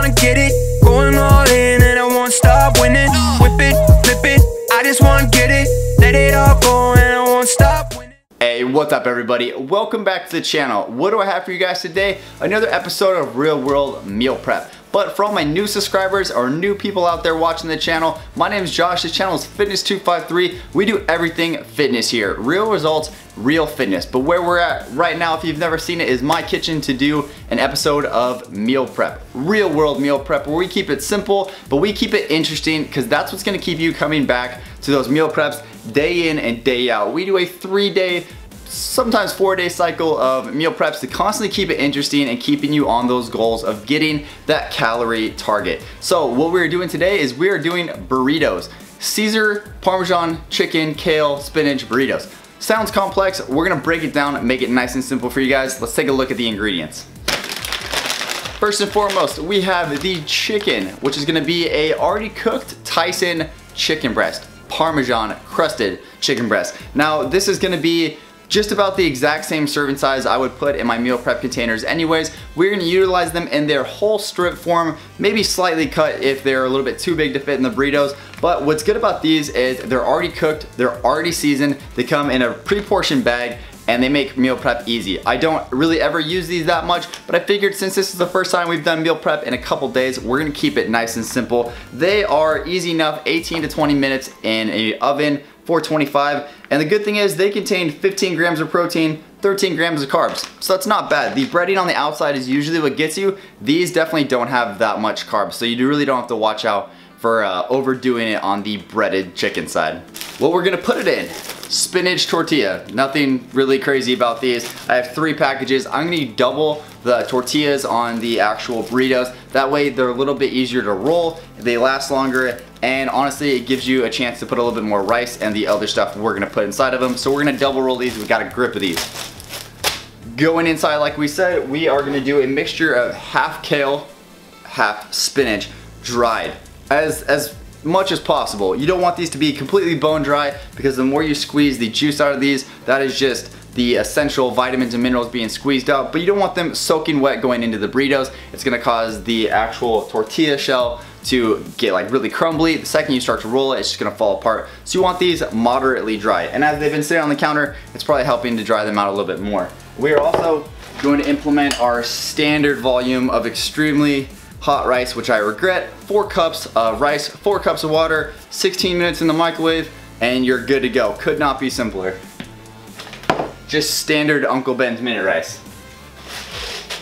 wanna get it, going all in and I won't stop winning. Whip it, flip it, I just wanna get it, let it all go and I won't stop winning. Hey, what's up everybody? Welcome back to the channel. What do I have for you guys today? Another episode of Real World Meal Prep. But for all my new subscribers or new people out there watching the channel, my name is Josh. This channel is Fitness253. We do everything fitness here. Real results, real fitness. But where we're at right now, if you've never seen it, is my kitchen to do an episode of meal prep. Real world meal prep, where we keep it simple, but we keep it interesting, because that's what's gonna keep you coming back to those meal preps day in and day out. We do a 3-day, sometimes 4-day cycle of meal preps to constantly keep it interesting and keeping you on those goals of getting that calorie target. So what we're doing today is we are doing burritos. Caesar, Parmesan, chicken, kale, spinach burritos. Sounds complex. We're gonna break it down and make it nice and simple for you guys. Let's take a look at the ingredients. First and foremost, we have the chicken, which is gonna be a already cooked Tyson chicken breast, Parmesan crusted chicken breast. Now this is gonna be just about the exact same serving size I would put in my meal prep containers anyways. We're gonna utilize them in their whole strip form, maybe slightly cut if they're a little bit too big to fit in the burritos. But what's good about these is they're already cooked, they're already seasoned, they come in a pre-portioned bag, and they make meal prep easy. I don't really ever use these that much, but I figured since this is the first time we've done meal prep in a couple days, we're gonna keep it nice and simple. They are easy enough, 18 to 20 minutes in an oven, 425, and the good thing is they contain 15 grams of protein, 13 grams of carbs, so that's not bad. The breading on the outside is usually what gets you. These definitely don't have that much carbs, so you really don't have to watch out for overdoing it on the breaded chicken side. What we're gonna put it in: spinach tortilla. Nothing really crazy about these. I have 3 packages. I'm gonna double the tortillas on the actual burritos. That way they're a little bit easier to roll, they last longer, and honestly it gives you a chance to put a little bit more rice and the other stuff we're gonna put inside of them. So we're gonna double roll these. We got a grip of these. Going inside, like we said, we are gonna do a mixture of half kale, half spinach, dried. As much as possible. You don't want these to be completely bone dry, because the more you squeeze the juice out of these, that is just the essential vitamins and minerals being squeezed out. But you don't want them soaking wet going into the burritos. It's gonna cause the actual tortilla shell to get like really crumbly. The second you start to roll it, it's just gonna fall apart. So you want these moderately dry. And as they've been sitting on the counter, it's probably helping to dry them out a little bit more. We are also going to implement our standard volume of extremely hot rice, which I regret. 4 cups of rice, 4 cups of water, 16 minutes in the microwave, and you're good to go. Could not be simpler. Just standard Uncle Ben's minute rice.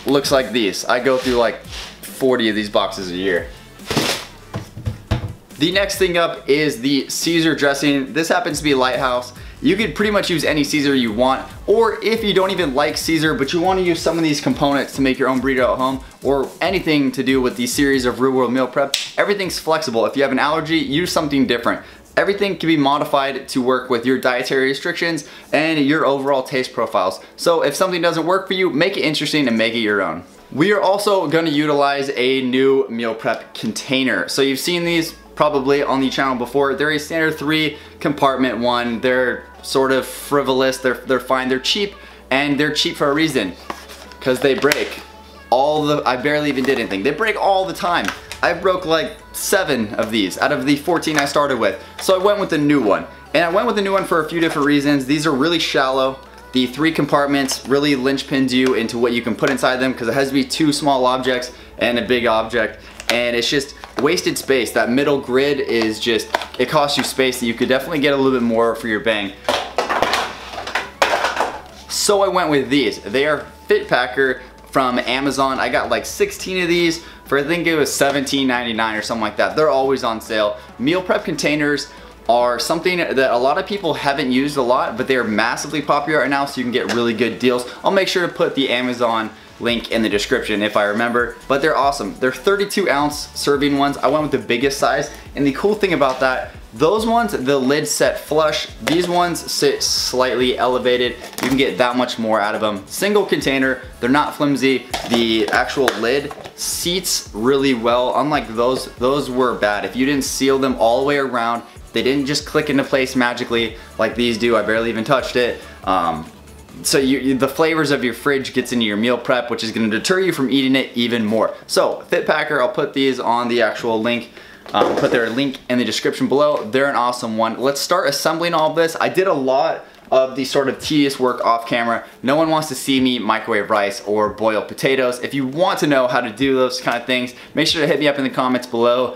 Looks like these. I go through like 40 of these boxes a year. The next thing up is the Caesar dressing. This happens to be Lighthouse. You could pretty much use any Caesar you want, or if you don't even like Caesar but you want to use some of these components to make your own burrito at home, or anything to do with the series of Real World Meal Prep, everything's flexible. If you have an allergy, use something different. Everything can be modified to work with your dietary restrictions and your overall taste profiles. So if something doesn't work for you, make it interesting and make it your own. We are also going to utilize a new meal prep container. So you've seen these probably on the channel before. They're a standard 3 compartment one. They're sort of frivolous, they're fine, they're cheap, and they're cheap for a reason, because they break. I barely even did anything. They break all the time. I broke like 7 of these out of the 14 I started with. So I went with the new one. And I went with the new one for a few different reasons. These are really shallow. The 3 compartments really linchpins you into what you can put inside them, because it has to be 2 small objects and a big object. And it's just wasted space. That middle grid is just, it costs you space that you could definitely get a little bit more for your bang. So I went with these. They are Fitpacker from Amazon. I got like 16 of these for, I think it was $17.99 or something like that. They're always on sale. Meal prep containers are something that a lot of people haven't used a lot, but they're massively popular right now, so you can get really good deals. I'll make sure to put the Amazon link in the description if I remember, but they're awesome. They're 32 ounce serving ones. I went with the biggest size, and the cool thing about that, those ones, the lid set flush. These ones sit slightly elevated. You can get that much more out of them. Single container, they're not flimsy. The actual lid seats really well. Unlike those were bad. If you didn't seal them all the way around, they didn't just click into place magically like these do. I barely even touched it. so the flavors of your fridge gets into your meal prep, which is gonna deter you from eating it even more. So Fitpacker, I'll put these on the actual link. Put their link in the description below. They're an awesome one. Let's start assembling all of this. I did a lot of the sort of tedious work off camera. No one wants to see me microwave rice or boil potatoes. If you want to know how to do those kind of things, make sure to hit me up in the comments below.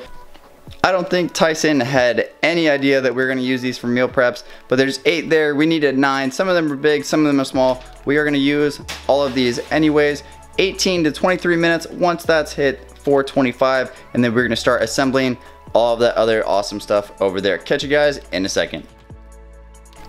I don't think Tyson had any idea that we were gonna use these for meal preps, but there's 8 there. We needed 9. Some of them are big, some of them are small. We are gonna use all of these anyways. 18 to 23 minutes. Once that's hit 425, and then we're gonna start assembling all of that other awesome stuff over there. Catch you guys in a second.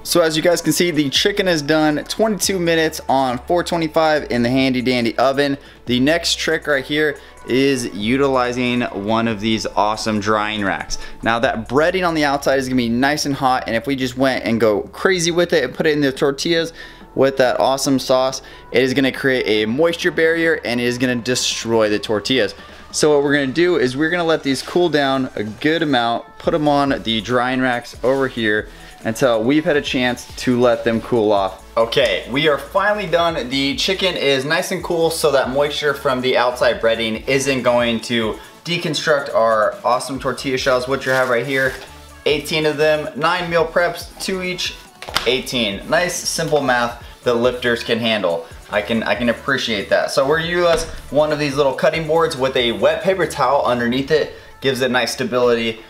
So as you guys can see, the chicken is done. 22 minutes on 425 in the handy dandy oven. The next trick right here is utilizing one of these awesome drying racks. Now that breading on the outside is gonna be nice and hot, and if we just went and go crazy with it and put it in the tortillas with that awesome sauce, it is gonna create a moisture barrier and it is gonna destroy the tortillas. So what we're gonna do is we're gonna let these cool down a good amount, put them on the drying racks over here until we've had a chance to let them cool off. Okay, we are finally done. The chicken is nice and cool, so that moisture from the outside breading isn't going to deconstruct our awesome tortilla shells, which you have right here. 18 of them, 9 meal preps, 2 each, 18. Nice, simple math that lifters can handle. I can appreciate that. So we're gonna use one of these little cutting boards with a wet paper towel underneath it. Gives it nice stability.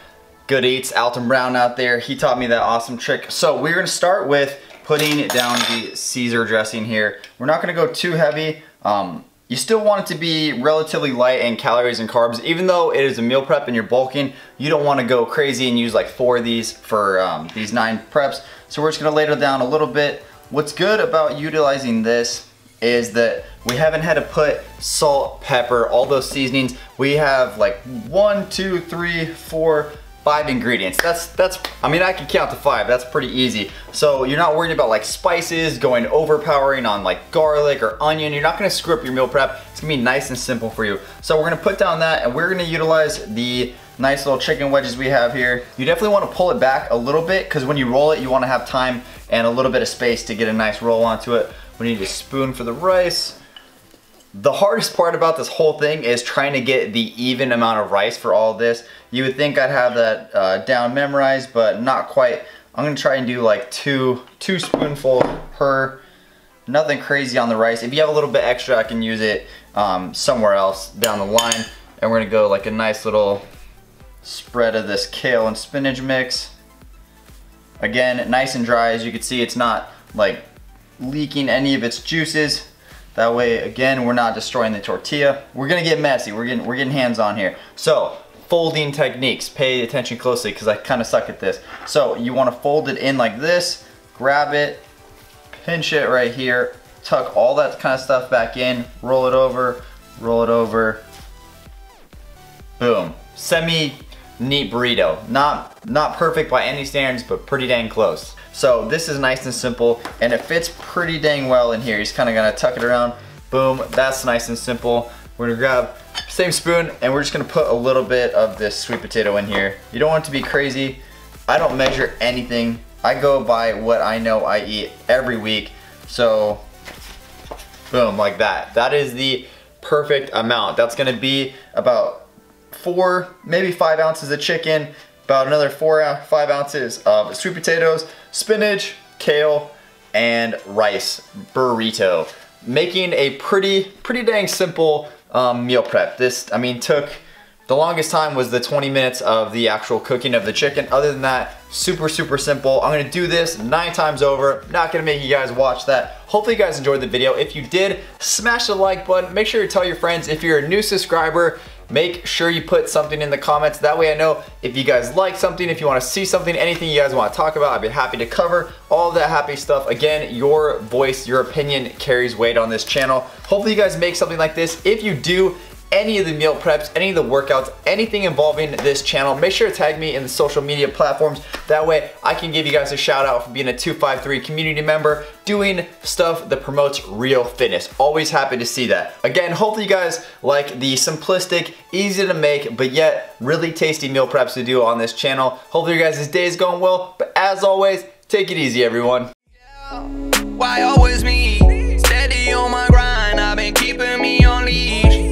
Good eats, Alton Brown out there. He taught me that awesome trick. So we're gonna start with putting down the Caesar dressing here. We're not gonna go too heavy. You still want it to be relatively light in calories and carbs. Even though it is a meal prep and you're bulking, you don't wanna go crazy and use like 4 of these for these 9 preps. So we're just gonna lay it down a little bit. What's good about utilizing this is that we haven't had to put salt, pepper, all those seasonings. We have like 1, 2, 3, 4, 5 ingredients. That's I mean, I can count to 5. That's pretty easy. So you're not worried about like spices going overpowering on like garlic or onion. You're not gonna screw up your meal prep. It's gonna be nice and simple for you. So we're gonna put down that, and we're gonna utilize the nice little chicken wedges we have here. You definitely wanna pull it back a little bit, because when you roll it, you wanna have time and a little bit of space to get a nice roll onto it. We need a spoon for the rice. The hardest part about this whole thing is trying to get the even amount of rice for all of this. You would think I'd have that down memorized, but not quite. I'm gonna try and do like two spoonfuls per. Nothing crazy on the rice. If you have a little bit extra, I can use it somewhere else down the line. And we're gonna go like a nice little spread of this kale and spinach mix. Again, nice and dry. As you can see, it's not like leaking any of its juices. That way, again, we're not destroying the tortilla. We're gonna get messy. We're getting hands on here. So, folding techniques. Pay attention closely, because I kind of suck at this. So you want to fold it in like this. Grab it, pinch it right here, tuck all that kind of stuff back in, roll it over, boom. Semi-neat burrito. Not perfect by any standards, but pretty dang close. So this is nice and simple, and it fits pretty dang well in here. You're just kind of gonna tuck it around, boom, that's nice and simple. We're gonna grab same spoon, and we're just gonna put a little bit of this sweet potato in here. You don't want it to be crazy. I don't measure anything. I go by what I know I eat every week. So, boom, like that. That is the perfect amount. That's gonna be about 4, maybe 5 ounces of chicken, about another 5 ounces of sweet potatoes, spinach, kale, and rice burrito. Making a pretty dang simple meal prep. This, I mean, took the longest time was the 20 minutes of the actual cooking of the chicken. Other than that, super simple. I'm gonna do this 9 times over. Not gonna make you guys watch that. Hopefully you guys enjoyed the video. If you did, smash the like button. Make sure to tell your friends. If you're a new subscriber, make sure you put something in the comments. That way I know if you guys like something, if you want to see something, anything you guys want to talk about, I'd be happy to cover all of that happy stuff. Again, your voice, your opinion carries weight on this channel. Hopefully you guys make something like this. If you do any of the meal preps, any of the workouts, anything involving this channel, make sure to tag me in the social media platforms. That way I can give you guys a shout out for being a 253 community member, doing stuff that promotes real fitness. Always happy to see that. Again, hopefully you guys like the simplistic, easy to make, but yet really tasty meal preps to do on this channel. Hopefully you guys' day is going well, but as always, take it easy, everyone. Why always me?